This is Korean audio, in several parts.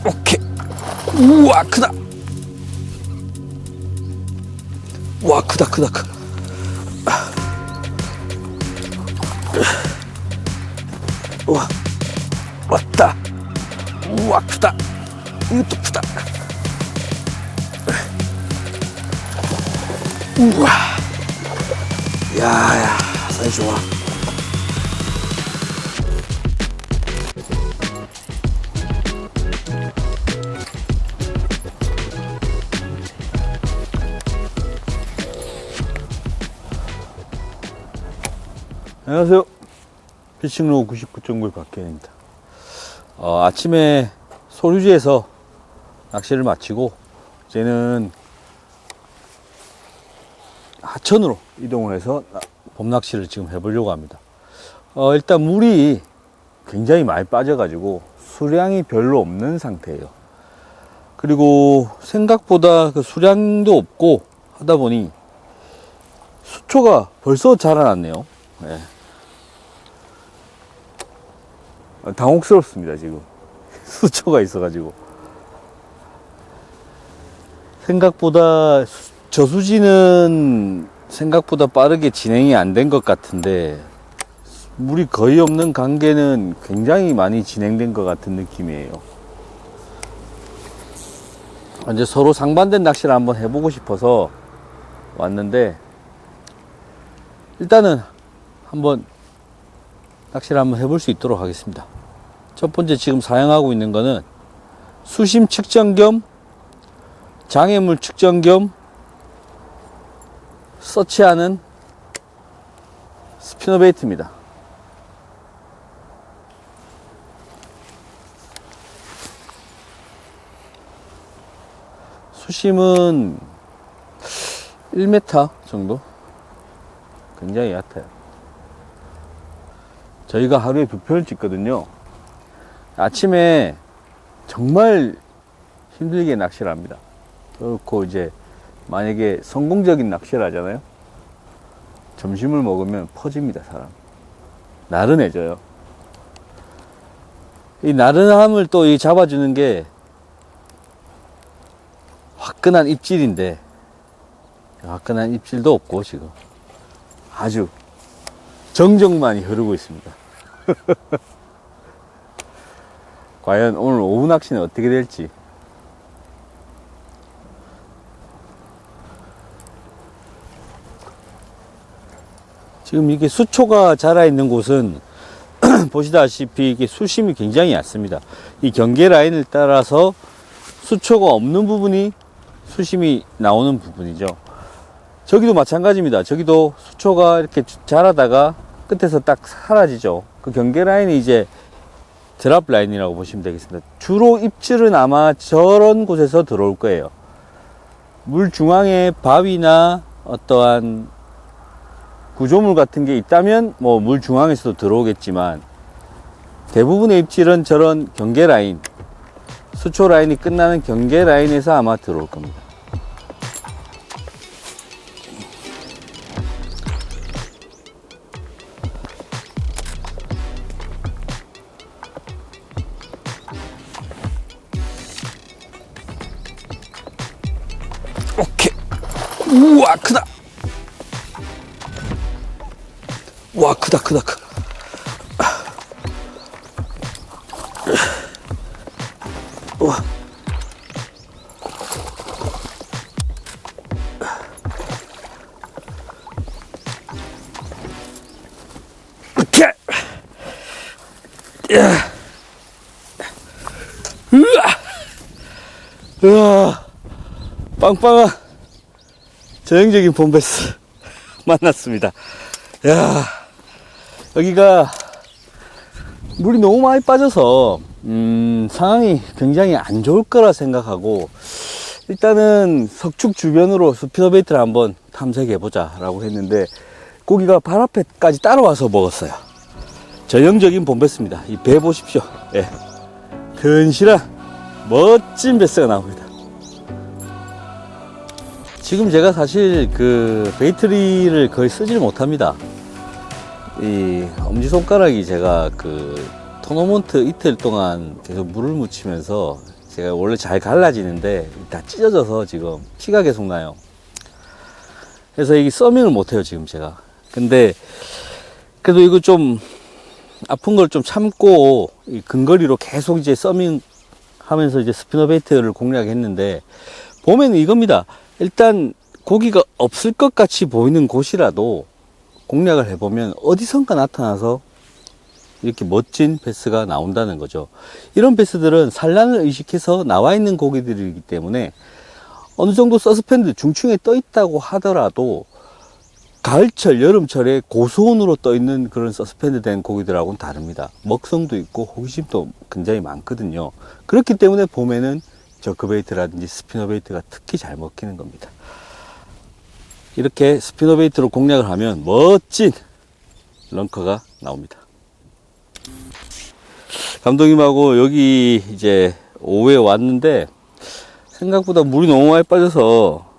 오케이. 우와, 크다. 와, 크다. 우와, 왔다. 우와, 크다. 이것도 크다. 우와. 야, 사이즈 좋아. 안녕하세요. 피싱로그 99.9의 박현입니다. 아침에 소류지에서 낚시를 마치고 이제는 하천으로 이동을 해서 봄낚시를 지금 해보려고 합니다. 일단 물이 굉장히 많이 빠져가지고 수량이 별로 없는 상태예요. 그리고 생각보다 그 수량도 없고 하다 보니 수초가 벌써 자라났네요. 네. 당혹스럽습니다, 지금. 수초가 있어가지고. 생각보다, 저수지는 생각보다 빠르게 진행이 안 된 것 같은데, 물이 거의 없는 관계는 굉장히 많이 진행된 것 같은 느낌이에요. 이제 서로 상반된 낚시를 한번 해보고 싶어서 왔는데, 일단은 한번 낚시를 한번 해볼 수 있도록 하겠습니다. 첫 번째 지금 사용하고 있는 거는 수심 측정 겸 장애물 측정 겸 서치하는 스피너 베이트입니다. 수심은 1m 정도? 굉장히 얕아요. 저희가 하루에 2편을 찍거든요. 아침에 정말 힘들게 낚시를 합니다. 그렇고 이제 만약에 성공적인 낚시를 하잖아요. 점심을 먹으면 퍼집니다, 사람. 나른해져요. 이 나른함을 또 이 잡아주는 게 화끈한 입질인데, 화끈한 입질도 없고 지금 아주 정적만이 흐르고 있습니다. 과연 오늘 오후 낚시는 어떻게 될지. 지금 이게 수초가 자라있는 곳은 보시다시피 이게 수심이 굉장히 얕습니다. 이 경계 라인을 따라서 수초가 없는 부분이 수심이 나오는 부분이죠. 저기도 마찬가지입니다. 저기도 수초가 이렇게 자라다가 끝에서 딱 사라지죠. 그 경계 라인이 이제 드랍 라인이라고 보시면 되겠습니다. 주로 입질은 아마 저런 곳에서 들어올 거예요. 물 중앙에 바위나 어떠한 구조물 같은 게 있다면 뭐 물 중앙에서도 들어오겠지만, 대부분의 입질은 저런 경계 라인, 수초 라인이 끝나는 경계 라인에서 아마 들어올 겁니다. 오케이. 우와, 크다. 와, 크다. 우와. 오케이. 야. 우와. 빵빵한 전형적인 봄베스 만났습니다. 야, 여기가 물이 너무 많이 빠져서 상황이 굉장히 안 좋을 거라 생각하고, 일단은 석축 주변으로 스피너 베이트를 한번 탐색해 보자 라고 했는데, 고기가 발 앞에까지 따라와서 먹었어요. 전형적인 봄베스입니다. 이 배 보십시오. 예. 근실한 멋진 베스가 나옵니다. 지금 제가 사실 그 베이트리를 거의 쓰질 못합니다. 이 엄지손가락이 제가 그 토너먼트 이틀 동안 계속 물을 묻히면서 제가 원래 잘 갈라지는데 다 찢어져서 지금 피가 계속 나요. 그래서 이게 서밍을 못해요 지금 제가. 근데 그래도 이거 좀 아픈 걸 좀 참고 이 근거리로 계속 이제 서밍 하면서 이제 스피너 베이트를 공략했는데, 보면 이겁니다. 일단 고기가 없을 것 같이 보이는 곳이라도 공략을 해보면 어디선가 나타나서 이렇게 멋진 베스가 나온다는 거죠. 이런 베스들은 산란을 의식해서 나와 있는 고기들이기 때문에 어느 정도 서스펜드 중층에 떠 있다고 하더라도 가을철, 여름철에 고수온으로 떠 있는 그런 서스펜드 된 고기들하고는 다릅니다. 먹성도 있고 호기심도 굉장히 많거든요. 그렇기 때문에 봄에는 저크베이트라든지 스피너베이트가 특히 잘 먹히는 겁니다. 이렇게 스피너베이트로 공략을 하면 멋진 런커가 나옵니다. 감독님하고 여기 이제 오후에 왔는데 생각보다 물이 너무 많이 빠져서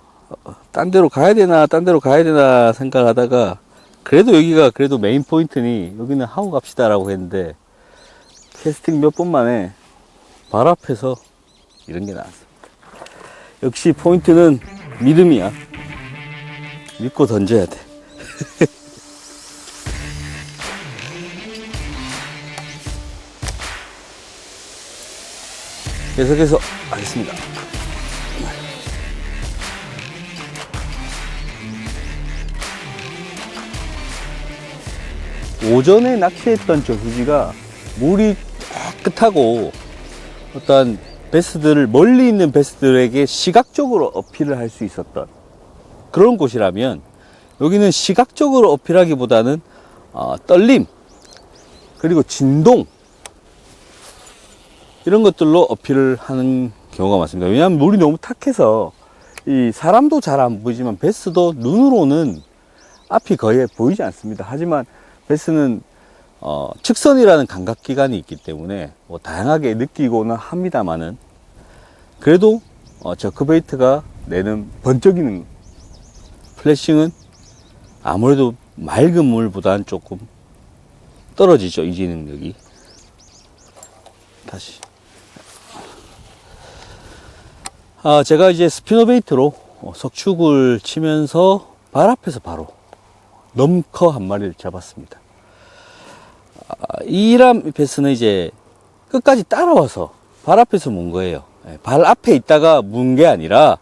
딴 데로 가야 되나 생각하다가 그래도 여기가 그래도 메인 포인트니 여기는 하고 갑시다 라고 했는데, 캐스팅 몇 번 만에 발 앞에서 이런 게 나왔습니다. 역시 포인트는 믿음이야. 믿고 던져야 돼. 계속해서 하겠습니다. 오전에 낚시했던 저 휴지가 물이 깨끗하고 어떤 베스들을, 멀리 있는 베스들에게 시각적으로 어필을 할 수 있었던 그런 곳이라면, 여기는 시각적으로 어필하기보다는 떨림 그리고 진동 이런 것들로 어필을 하는 경우가 많습니다. 왜냐하면 물이 너무 탁해서 이 사람도 잘 안 보이지만 베스도 눈으로는 앞이 거의 보이지 않습니다. 하지만 베스는 측선이라는 감각기관이 있기 때문에 뭐 다양하게 느끼고는 합니다만은, 그래도 저크베이트가 내는 번쩍이는 플래싱은 아무래도 맑은 물보다는 조금 떨어지죠, 이지 능력이. 다시 제가 이제 스피너베이트로 석축을 치면서 발 앞에서 바로 넘커 한 마리를 잡았습니다. 이람 베스는 이제 끝까지 따라와서 발 앞에서 문 거예요. 발 앞에 있다가 문 게 아니라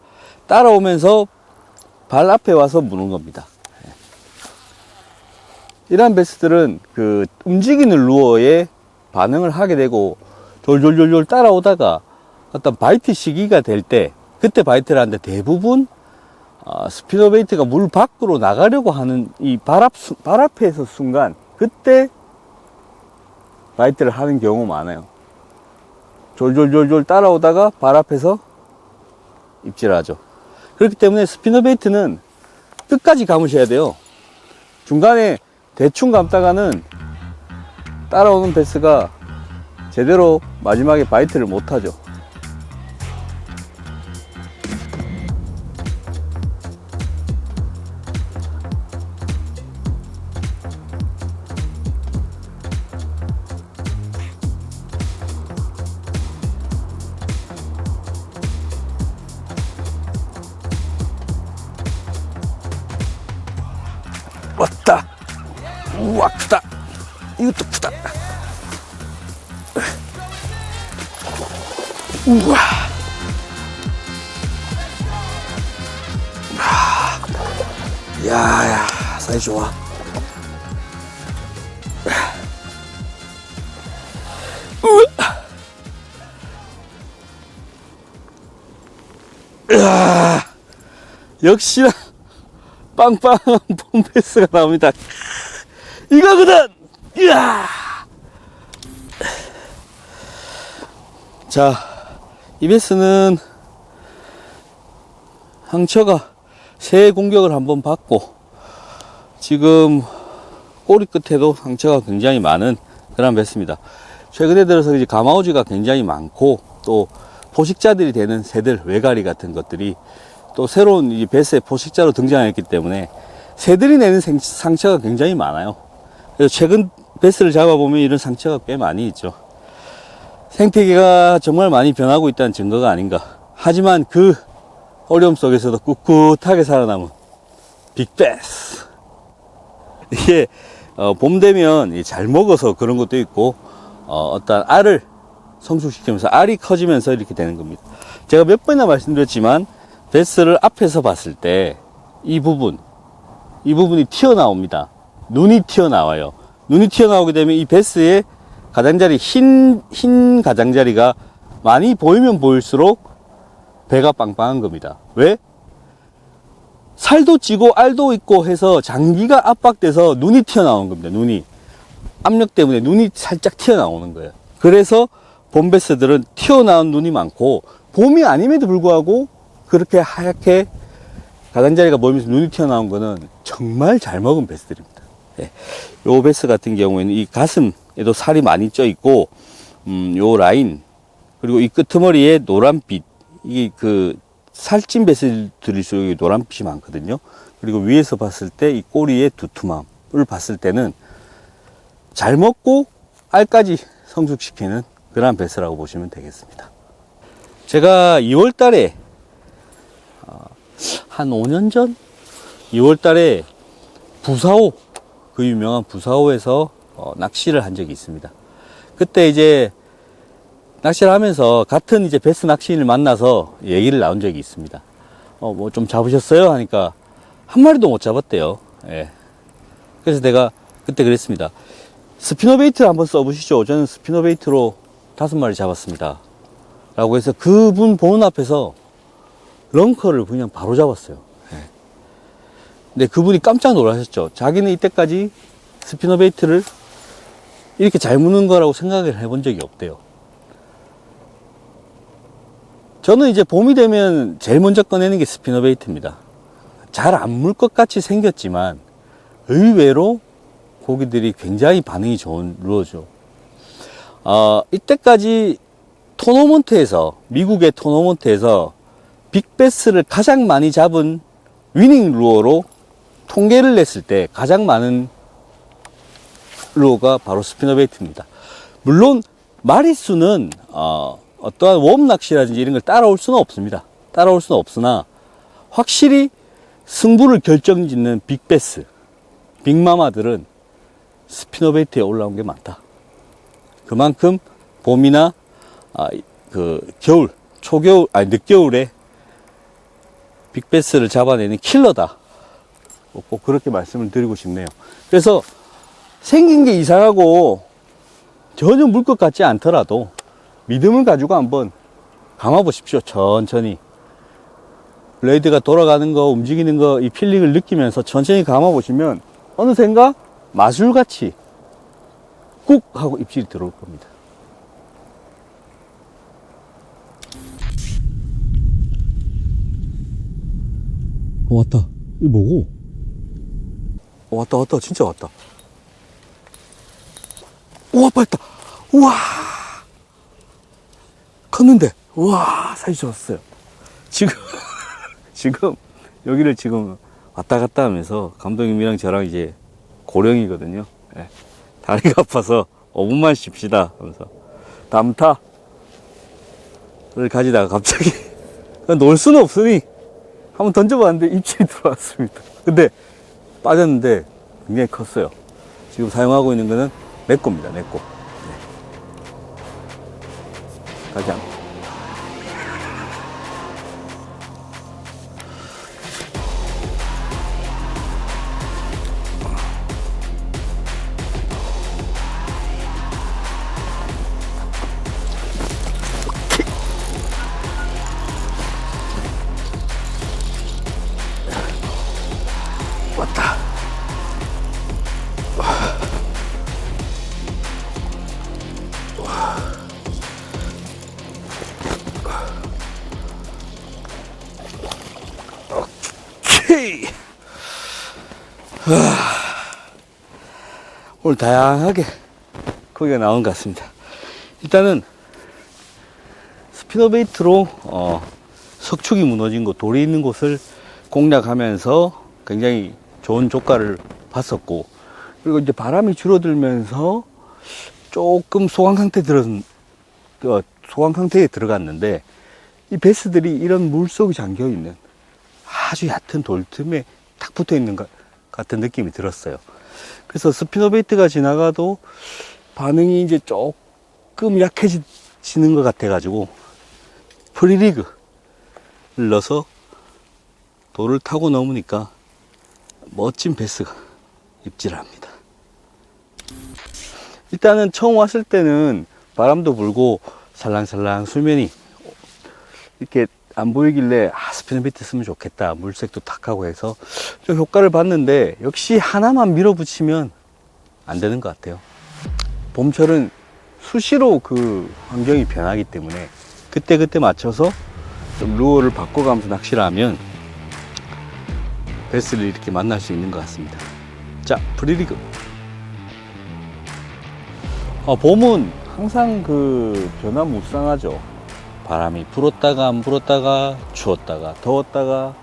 따라오면서 발 앞에 와서 무는 겁니다. 이런 베스들은 그 움직이는 루어에 반응을 하게 되고 졸졸졸졸 따라오다가 어떤 바이트 시기가 될 때, 그때 바이트를 하는데, 대부분 스피너베이트가 물 밖으로 나가려고 하는 이 발 앞에서 순간, 그때 바이트를 하는 경우가 많아요. 졸졸졸졸 따라오다가 발 앞에서 입질하죠. 그렇기 때문에 스피너베이트는 끝까지 감으셔야 돼요. 중간에 대충 감다가는 따라오는 베스가 제대로 마지막에 바이트를 못하죠. 왔다. 우와, 크다. 이것도 크다. 우와. 야야, 사이즈 좋아. 우와. 역시나 빵빵한 폼베스가 나옵니다. 이거거든! 이야! 자, 이 베스는 상처가 새 공격을 한번 받고, 지금 꼬리 끝에도 상처가 굉장히 많은 그런 베스입니다. 최근에 들어서 이제 가마우지가 굉장히 많고, 또 포식자들이 되는 새들, 외가리 같은 것들이 또 새로운 이 베스의 포식자로 등장했기 때문에 새들이 내는 상처가 굉장히 많아요. 그래서 최근 베스를 잡아보면 이런 상처가 꽤 많이 있죠. 생태계가 정말 많이 변하고 있다는 증거가 아닌가. 하지만 그 어려움 속에서도 꿋꿋하게 살아남은 빅베스. 이게 봄 되면 잘 먹어서 그런 것도 있고, 어떤 알을 성숙시키면서 알이 커지면서 이렇게 되는 겁니다. 제가 몇 번이나 말씀드렸지만 베스를 앞에서 봤을 때 이 부분이 튀어나옵니다. 눈이 튀어나와요. 눈이 튀어나오게 되면 이 베스의 가장자리, 흰 가장자리가 많이 보이면 보일수록 배가 빵빵한 겁니다. 왜? 살도 찌고 알도 있고 해서 장기가 압박돼서 눈이 튀어나오는 겁니다. 눈이. 압력 때문에 눈이 살짝 튀어나오는 거예요. 그래서 봄베스들은 튀어나온 눈이 많고, 봄이 아님에도 불구하고 그렇게 하얗게 가장자리가 보이면서 눈이 튀어나온 거는 정말 잘 먹은 베스들입니다. 네. 요 베스 같은 경우에는 이 가슴에도 살이 많이 쪄 있고, 요 라인, 그리고 이 끄트머리에 노란빛, 이게 그 살찐 베스들일수록 노란빛이 많거든요. 그리고 위에서 봤을 때 이 꼬리의 두툼함을 봤을 때는 잘 먹고 알까지 성숙시키는 그런 베스라고 보시면 되겠습니다. 제가 2월 달에 한 5년 전 2월 달에 부사호, 그 유명한 부사호에서 낚시를 한 적이 있습니다. 그때 이제 낚시를 하면서 같은 이제 베스 낚시인을 만나서 얘기를 나눈 적이 있습니다. 뭐 좀 잡으셨어요? 하니까 한 마리도 못 잡았대요. 예. 그래서 내가 그때 그랬습니다. 스피너베이트를 한번 써보시죠. 저는 스피너베이트로 5마리 잡았습니다. 라고 해서 그분 보는 앞에서 런커를 그냥 바로 잡았어요. 예. 근데 그분이 깜짝 놀라셨죠. 자기는 이때까지 스피너베이트를 이렇게 잘 무는 거라고 생각을 해본 적이 없대요. 저는 이제 봄이 되면 제일 먼저 꺼내는 게 스피너베이트입니다. 잘 안 물 것 같이 생겼지만 의외로 고기들이 굉장히 반응이 좋은 루어죠. 이때까지 토너먼트에서, 미국의 토너먼트에서 빅베스를 가장 많이 잡은 위닝 루어로 통계를 냈을 때 가장 많은 루어가 바로 스피너베이트입니다. 물론 마리수는 어떠한 웜 낚시라든지 이런 걸 따라올 수는 없습니다. 따라올 수는 없으나 확실히 승부를 결정짓는 빅베스, 빅마마들은 스피너베이트에 올라온 게 많다. 그만큼 봄이나 그 겨울, 초겨울, 늦겨울에 빅베스를 잡아내는 킬러다. 꼭 그렇게 말씀을 드리고 싶네요. 그래서 생긴 게 이상하고 전혀 물 것 같지 않더라도 믿음을 가지고 한번 감아 보십시오. 천천히. 블레이드가 돌아가는 거, 움직이는 거, 이 필링을 느끼면서 천천히 감아 보시면 어느샌가 마술같이 꾹 하고 입질이 들어올 겁니다. 왔다. 이거 뭐고? 왔다. 진짜 왔다. 우와, 빠졌다. 우와. 컸는데. 우와, 사이즈 좋았어요. 지금, 여기를 지금 왔다 갔다 하면서 감독님이랑 저랑 이제 고령이거든요. 네. 다리가 아파서 5분만 쉽시다 하면서 담타를 가지다가 갑자기 놀 수는 없으니 한번 던져봤는데 입질이 들어왔습니다. 근데 빠졌는데 굉장히 컸어요. 지금 사용하고 있는 거는 내 겁니다. 내 거. 네. 가자. 왔다. 오케이. 오늘 다양하게 고기가 나온 것 같습니다. 일단은 스피너베이트로 석축이 무너진 곳, 돌이 있는 곳을 공략하면서 굉장히 좋은 조과를 봤었고, 그리고 이제 바람이 줄어들면서 조금 소강 상태 들은 소강 상태에 들어갔는데 이 베스들이 이런 물속에 잠겨 있는 아주 얕은 돌 틈에 탁 붙어 있는 것 같은 느낌이 들었어요. 그래서 스피너베이트가 지나가도 반응이 이제 조금 약해지는 것 같아 가지고 프리리그를 넣어서 돌을 타고 넘으니까 멋진 베스가 입질을 합니다. 일단은 처음 왔을 때는 바람도 불고 살랑살랑 수면이 이렇게 안 보이길래 스피너베이트 쓰면 좋겠다, 물색도 탁하고 해서 좀 효과를 봤는데 역시 하나만 밀어붙이면 안 되는 것 같아요. 봄철은 수시로 그 환경이 변하기 때문에 그때 맞춰서 좀 루어를 바꿔가면서 낚시를 하면 베스를 이렇게 만날 수 있는 것 같습니다. 자, 프리리그. 봄은 항상 그 변화무쌍하죠. 바람이 불었다가 안 불었다가 추웠다가 더웠다가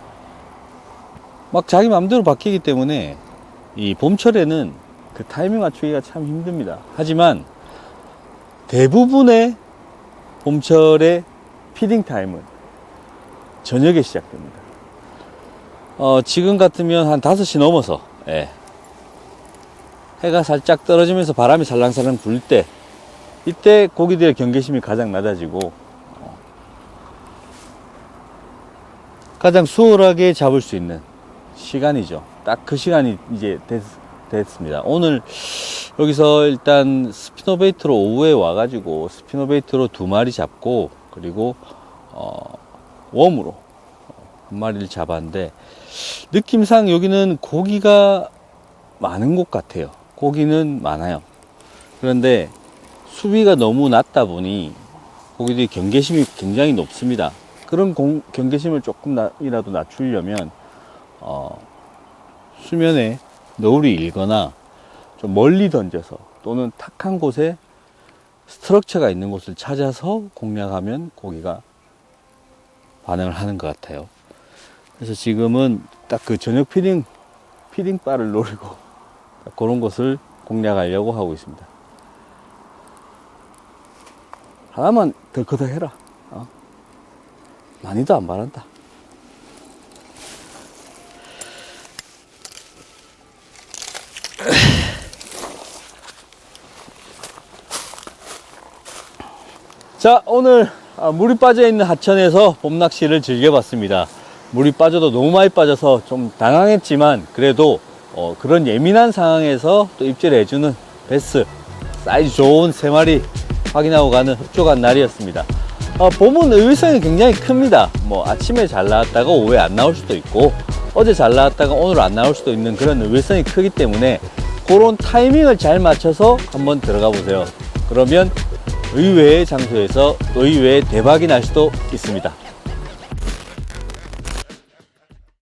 막 자기 마음대로 바뀌기 때문에 이 봄철에는 그 타이밍 맞추기가 참 힘듭니다. 하지만 대부분의 봄철의 피딩 타임은 저녁에 시작됩니다. 지금 같으면 한 5시 넘어서, 예, 해가 살짝 떨어지면서 바람이 살랑살랑 불 때, 이때 고기들의 경계심이 가장 낮아지고 가장 수월하게 잡을 수 있는 시간이죠. 딱 그 시간이 이제 됐습니다. 오늘 여기서 일단 스피너베이트로 오후에 와가지고 스피너베이트로 2마리 잡고 그리고 웜으로 1마리를 잡았는데 느낌상 여기는 고기가 많은 곳 같아요. 고기는 많아요. 그런데 수위가 너무 낮다 보니 고기들이 경계심이 굉장히 높습니다. 그런 경계심을 조금이라도 낮추려면 수면에 너울이 일거나 좀 멀리 던져서 또는 탁한 곳에 스트럭처가 있는 곳을 찾아서 공략하면 고기가 반응을 하는 것 같아요. 그래서 지금은 딱 그 저녁 피딩 바를 노리고 그런 곳을 공략하려고 하고 있습니다. 하나만 덜커덕 해라. 많이도 안 바란다. 자, 오늘 물이 빠져 있는 하천에서 봄낚시를 즐겨봤습니다. 물이 빠져도 너무 많이 빠져서 좀 당황했지만 그래도 그런 예민한 상황에서 또 입질해주는 베스 사이즈 좋은 3마리 확인하고 가는 흡족한 날이었습니다. 봄은 의외성이 굉장히 큽니다. 뭐 아침에 잘 나왔다가 오후에 안 나올 수도 있고 어제 잘 나왔다가 오늘 안 나올 수도 있는 그런 의외성이 크기 때문에 그런 타이밍을 잘 맞춰서 한번 들어가 보세요. 그러면 의외의 장소에서 의외의 대박이 날 수도 있습니다.